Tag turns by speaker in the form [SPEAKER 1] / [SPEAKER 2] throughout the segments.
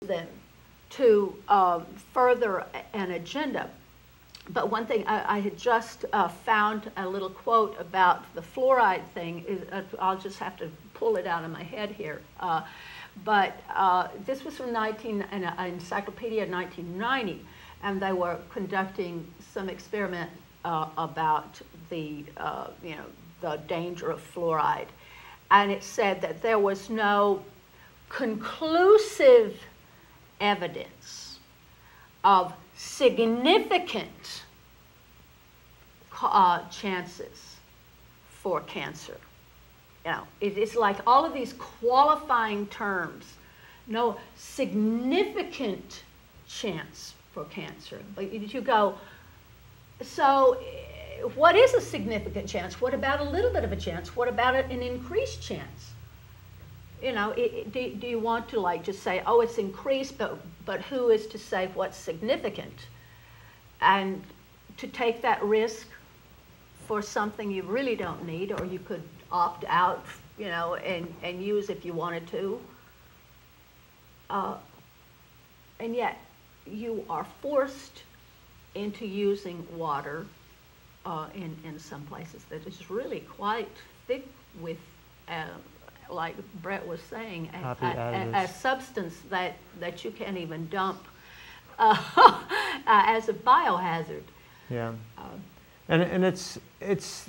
[SPEAKER 1] them to further an agenda. But one thing, I had just found a little quote about the fluoride thing. I'll just have to pull it out of my head here. But this was from an encyclopedia 1990, and they were conducting some experiment about the danger of fluoride. And it said that there was no conclusive evidence of significant chances for cancer. It's like all of these qualifying terms. No significant chance for cancer. But you go, so what is a significant chance? What about a little bit of a chance? What about an increased chance? Do you want to like just say, oh, it's increased, but who is to say what's significant? And to take that risk for something you really don't need, or you could opt out, and use if you wanted to. And yet, you are forced into using water in some places that is really quite thick with, like Brett was saying, a substance that you can't even dump as a biohazard.
[SPEAKER 2] Yeah. And it's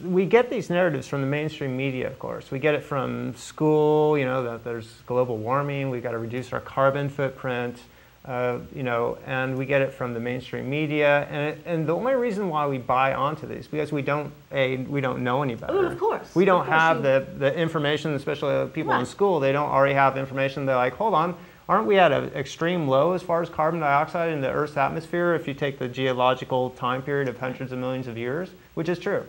[SPEAKER 2] we get these narratives from the mainstream media, of course. We get it from school, that there's global warming, we've got to reduce our carbon footprint, and we get it from the mainstream media. And the only reason why we buy onto these, because we don't know any better.
[SPEAKER 1] Oh, of course.
[SPEAKER 2] We don't have the information, especially people in school, they don't already have information. They're like, hold on, aren't we at an extreme low as far as carbon dioxide in the Earth's atmosphere if you take the geological time period of hundreds of millions of years? Which is true.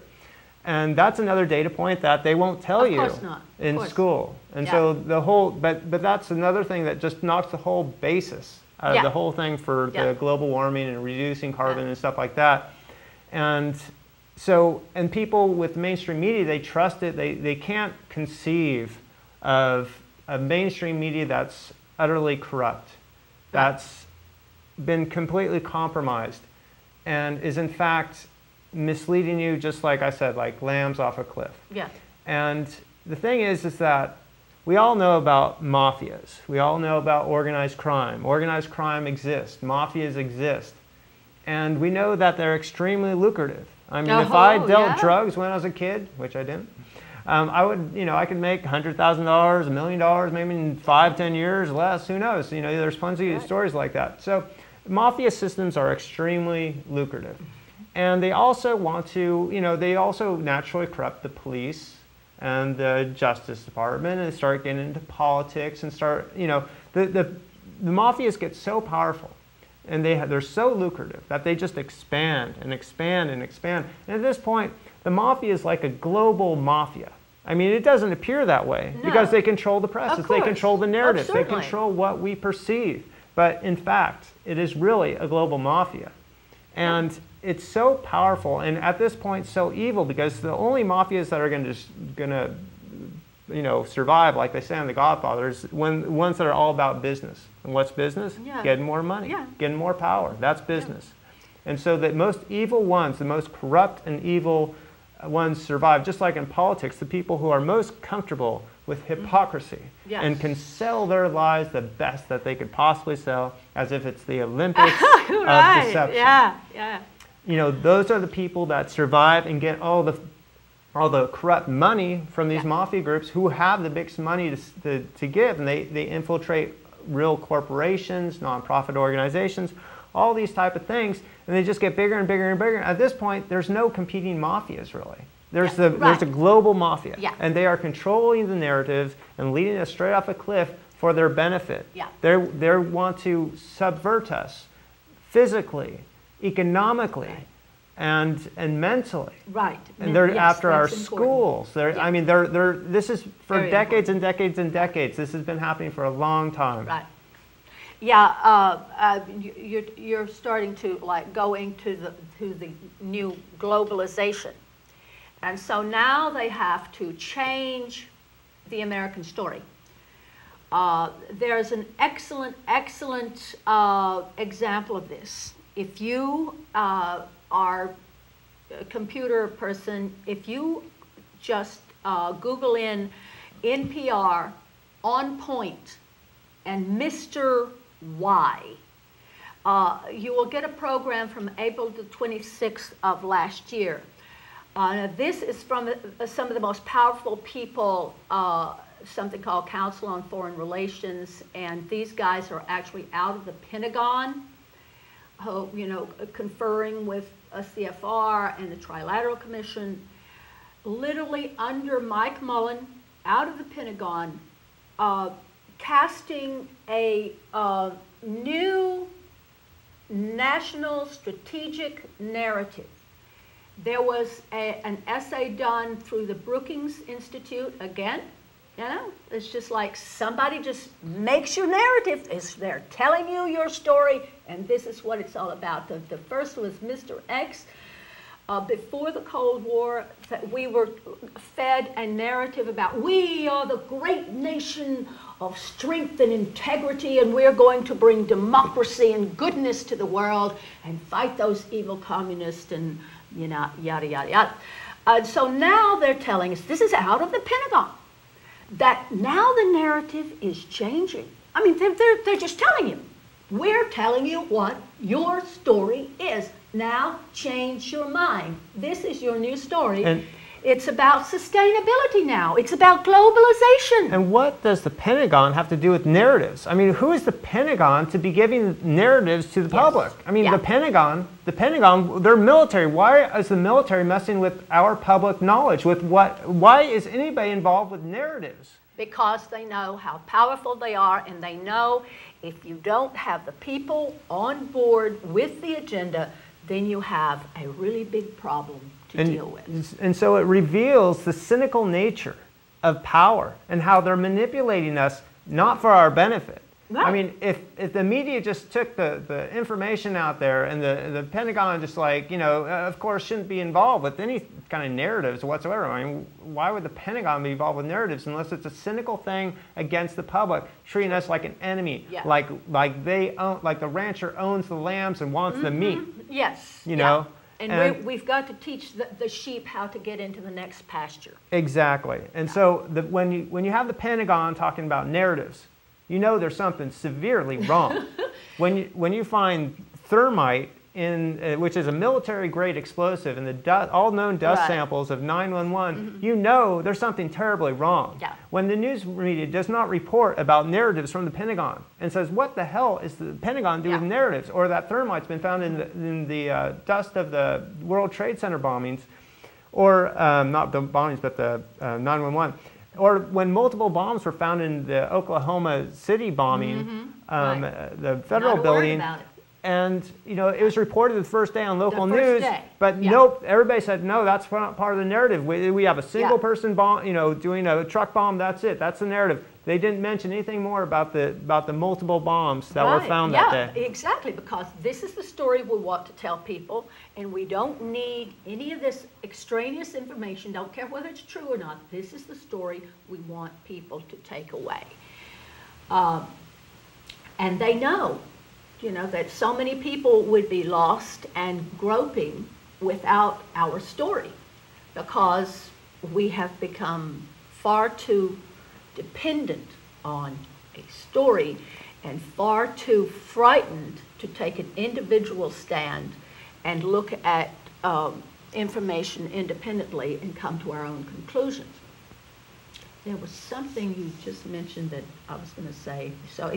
[SPEAKER 2] And that's another data point that they won't tell you in school. And so the whole, but that's another thing that just knocks the whole basis out of the whole thing for the global warming and reducing carbon and stuff like that. And so, and people with mainstream media, they trust it. They can't conceive of a mainstream media that's utterly corrupt, that's been completely compromised, and is in fact misleading you, just like I said, like lambs off a cliff.
[SPEAKER 1] Yeah.
[SPEAKER 2] And the thing is that we all know about mafias. We all know about organized crime. Organized crime exists. Mafias exist. And we know that they're extremely lucrative. I mean, if I dealt drugs when I was a kid, which I didn't, I would, I could make $100,000, $1 million, maybe in 5-10 years, less, who knows? There's plenty of stories like that. So mafia systems are extremely lucrative. And they also want to, they also naturally corrupt the police and the Justice Department and start getting into politics and start, the mafias get so powerful and they're so lucrative that they just expand and expand and expand. And at this point, the mafia is like a global mafia. I mean, it doesn't appear that way because they control the press, they control the narrative, they control what we perceive. But in fact, it is really a global mafia. And it's so powerful and at this point so evil because the only mafias that are going to survive, like they say on The Godfather, is ones that are all about business. And what's business? Getting more money, getting more power. That's business. And so the most evil ones, the most corrupt and evil ones survive, just like in politics, the people who are most comfortable with hypocrisy and can sell their lies the best that they could possibly sell as if it's the Olympics of deception. Those are the people that survive and get all the corrupt money from these mafia groups who have the biggest money to give, and they infiltrate real corporations, nonprofit organizations, all these type of things, and they just get bigger and bigger and bigger. At this point, there's no competing mafias really. There's a global mafia, and they are controlling the narratives and leading us straight off a cliff for their benefit. They want to subvert us physically, economically, and mentally. And they're after our schools. I mean, this is for decades and decades and decades. This has been happening for a long time.
[SPEAKER 1] You're starting to go into the new globalization. And so now they have to change the American story. There's an excellent example of this. If you are a computer person, if you just Google in NPR On Point and Mr. Y, you will get a program from April the 26th of last year. This is from some of the most powerful people, something called Council on Foreign Relations, and these guys are actually out of the Pentagon, conferring with a CFR and the Trilateral Commission, literally under Mike Mullen, out of the Pentagon, casting a new national strategic narrative. There was an essay done through the Brookings Institute. Again, it's just like somebody just makes your narrative. They're telling you your story, and this is what it's all about. The first was Mr. X. Before the Cold War, we were fed a narrative about we are the great nation of strength and integrity, and we're going to bring democracy and goodness to the world and fight those evil communists and yada, yada, yada. So now they're telling us, this is out of the Pentagon, that now the narrative is changing. I mean, they're just telling you. We're telling you what your story is. Now change your mind. This is your new story. And it's about sustainability now. It's about globalization.
[SPEAKER 2] And what does the Pentagon have to do with narratives? I mean, who is the Pentagon to be giving narratives to the public? I mean, the Pentagon, they're military. Why is the military messing with our public knowledge? With what? Why is anybody involved with narratives?
[SPEAKER 1] Because they know how powerful they are, and they know if you don't have the people on board with the agenda, then you have a really big problem to deal with.
[SPEAKER 2] And so it reveals the cynical nature of power and how they're manipulating us, not for our benefit. Right. I mean, if the media just took the information out there and the Pentagon just of course shouldn't be involved with any kind of narratives whatsoever. I mean, why would the Pentagon be involved with narratives unless it's a cynical thing against the public, treating us like an enemy, like they own, like the rancher owns the lambs and wants the meat.
[SPEAKER 1] Yes.
[SPEAKER 2] You know?
[SPEAKER 1] And we've got to teach the sheep how to get into the next pasture.
[SPEAKER 2] Exactly. And so when you have the Pentagon talking about narratives, you know there's something severely wrong. when you find thermite which is a military-grade explosive, in the all known dust samples of 911, you know there's something terribly wrong.
[SPEAKER 1] Yeah.
[SPEAKER 2] When the news media does not report about narratives from the Pentagon and says, what the hell is the Pentagon doing with narratives? Or that thermite's been found in the dust of the World Trade Center bombings, or not the bombings, but the 911. Or when multiple bombs were found in the Oklahoma City bombing, the federal building. And it was reported the first day on local news, but nope. Everybody said no. That's not part of the narrative. We have a single person bomb, doing a truck bomb. That's it. That's the narrative. They didn't mention anything more about the multiple bombs that were found that day.
[SPEAKER 1] Exactly, because this is the story we want to tell people, and we don't need any of this extraneous information. Don't care whether it's true or not. This is the story we want people to take away, and they know. That so many people would be lost and groping without our story, because we have become far too dependent on a story and far too frightened to take an individual stand and look at information independently and come to our own conclusions. There was something you just mentioned that I was going to say. So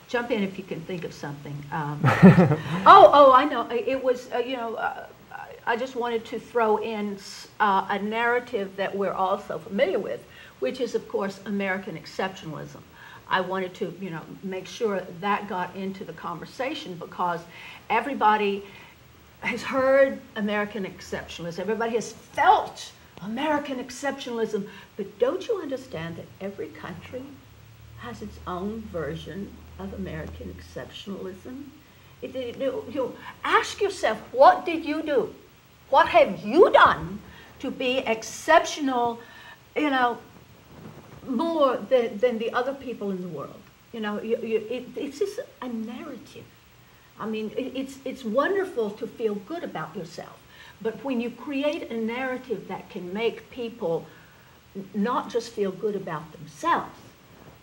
[SPEAKER 1] jump in if you can think of something. I know. It was, I just wanted to throw in a narrative that we're also familiar with, which is, of course, American exceptionalism. I wanted to, make sure that got into the conversation, because everybody has heard American exceptionalism. Everybody has felt American exceptionalism. But don't you understand that every country has its own version of American exceptionalism? Ask yourself, what did you do? What have you done to be exceptional, more than the other people in the world. You know, it's just a narrative. I mean, it's wonderful to feel good about yourself, but when you create a narrative that can make people not just feel good about themselves,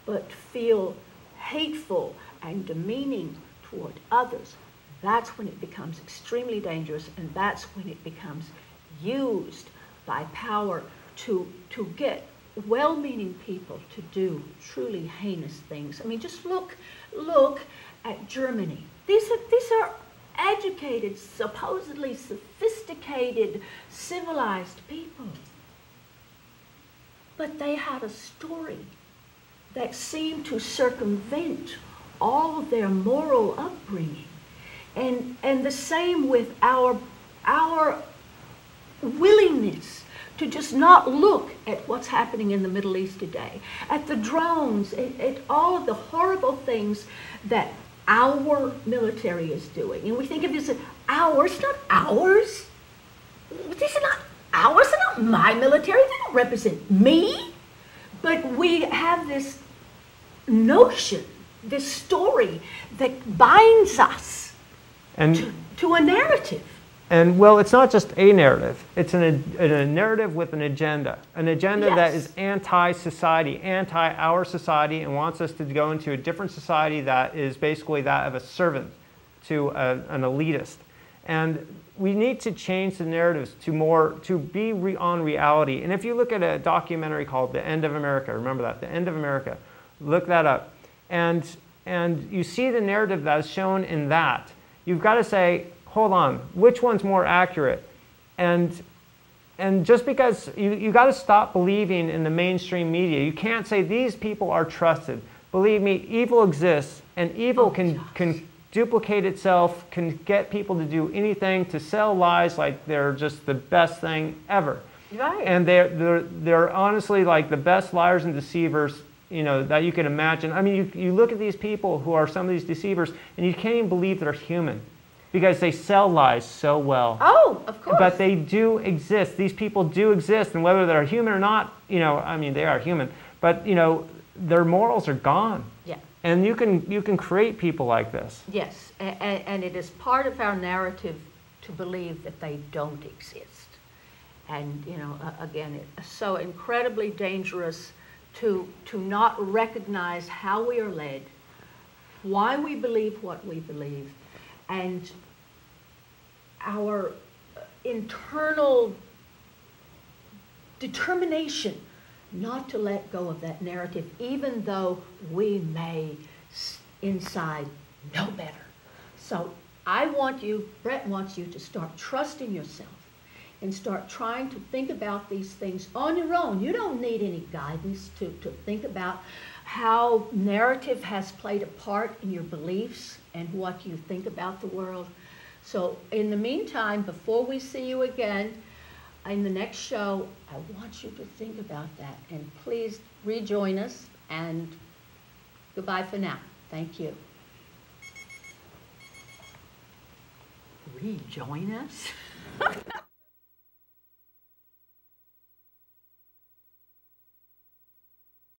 [SPEAKER 1] but feel hateful and demeaning toward others, that's when it becomes extremely dangerous, and that's when it becomes used by power to get well-meaning people to do truly heinous things. I mean, just look at Germany. These are educated, supposedly sophisticated, civilized people. But they had a story that seemed to circumvent all of their moral upbringing. And the same with our willingness to just not look at what's happening in the Middle East today, at the drones, at all of the horrible things that our military is doing. And we think of this as ours, not ours. These are not ours, they're not my military, they don't represent me. But we have this notion, this story that binds us to a narrative. And
[SPEAKER 2] well, it's not just a narrative. It's a narrative with an agenda yes. that is anti-society, anti-our society, and wants us to go into a different society that is basically that of a servant to an elitist. And we need to change the narratives to be on reality. And if you look at a documentary called The End of America, remember that, The End of America, look that up, and you see the narrative that is shown in that, you've got to say, hold on, which one's more accurate? And just because you got to stop believing in the mainstream media. You can't say these people are trusted. Believe me, evil exists, and evil can duplicate itself, can get people to do anything, to sell lies like they're just the best thing ever.
[SPEAKER 1] Right.
[SPEAKER 2] And they're honestly like the best liars and deceivers, you know, that you can imagine. I mean, you look at these people who are some of these deceivers, and you can't even believe they're human. Because they sell lies so well.
[SPEAKER 1] Oh, of course.
[SPEAKER 2] But they do exist. These people do exist, and whether they're human or not, you know, I mean, they are human. But, you know, their morals are gone.
[SPEAKER 1] Yeah.
[SPEAKER 2] And you can create people like this.
[SPEAKER 1] Yes, and it is part of our narrative to believe that they don't exist. And, you know, again, it's so incredibly dangerous to not recognize how we are led, why we believe what we believe, and our internal determination not to let go of that narrative, even though we may inside know better. So I want you, Brett wants you to start trusting yourself and start trying to think about these things on your own. You don't need any guidance to think about how narrative has played a part in your beliefs and what you think about the world. So in the meantime, before we see you again in the next show, I want you to think about that. And please rejoin us, and goodbye for now. Thank you. Rejoin us?